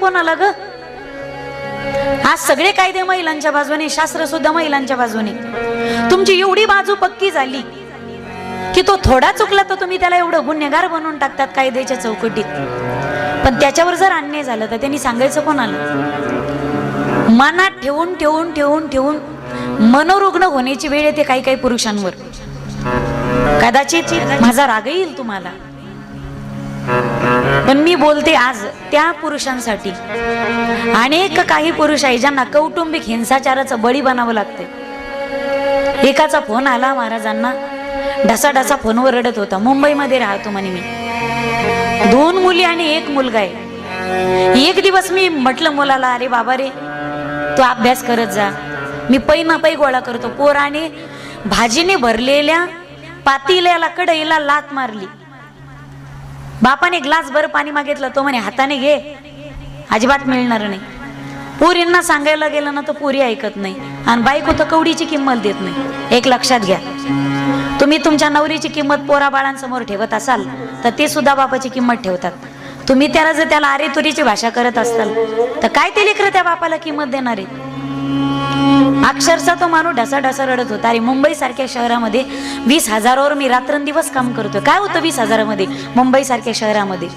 कोणाला ग? आज सगळे कायदे महिलांच्या बाजूने, शास्त्र सुद्धा महिलांच्या बाजूने. तुमची एवढी बाजू पक्की झाली की तो थोडा चुकला तर तुम्ही त्याला एवढं गुन्हेगार बनवून टाकतात कायद्याच्या चौकटीत. पण त्याच्यावर जर अन्याय झाला तर त्यांनी सांगायचं कोणाला? मनात ठेवून ठेवून ठेवून ठेवून मनोरुग्ण होण्याची वेळ येते काही काही पुरुषांवर. कदाचित माझा राग येईल तुम्हाला, पण मी बोलते आज त्या पुरुषांसाठी. अनेक काही पुरुष आहे ज्यांना कौटुंबिक हिंसाचाराचं बळी बनावं लागते. एकाचा फोन आला महाराजांना, ढसाढसा फोनवर रडत होता. मुंबईमध्ये राहतो म्हणे मी, 2 मुली आणि 1 मुलगा आहे. एक दिवस मी म्हटलं मुलाला, अरे बाबा रे, तू अभ्यास करत जा, मी पै ना पै गोळा करतो. पोराने भाजीने भरलेल्या पातेल्याला कढईला लात मारली. बापाने ग्लास भर पाणी मागितलं, तो म्हणे हाताने घे, अजिबात मिळणार नाही. पोरींना सांगायला गेलं ना तर पोरी ऐकत नाही, आणि बायको तर कवडीची किंमत देत नाही. एक लक्षात घ्या, तुम्ही तुमच्या नवरीची किंमत पोरा बाळांसमोर ठेवत असाल तर ते सुद्धा बापाची किंमत ठेवतात. तुम्ही त्याला अरे तुरीची भाषा करत असाल तर काय ते लेकरं त्या बापाला किंमत देणार आहे? अक्षरशः तो माणूस ढसाढसा रडत होता. अरे मुंबई सारख्या शहरामध्ये 20,000वर मी रात्रंदिवस काम करतोय. काय होतं 20,000मध्ये? मुंबई सारख्या शहरामध्ये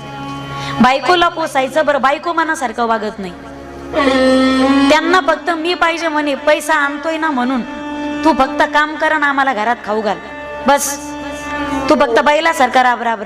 बायकोला पोसायचं, बरं बायको मनासारखं वागत नाही. त्यांना फक्त मी पाहिजे म्हणे, पैसा आणतोय ना म्हणून तू फक्त काम कर ना, आम्हाला घरात खाऊ घाल, बस. तू फक्त बैला सारखा राब राब राब.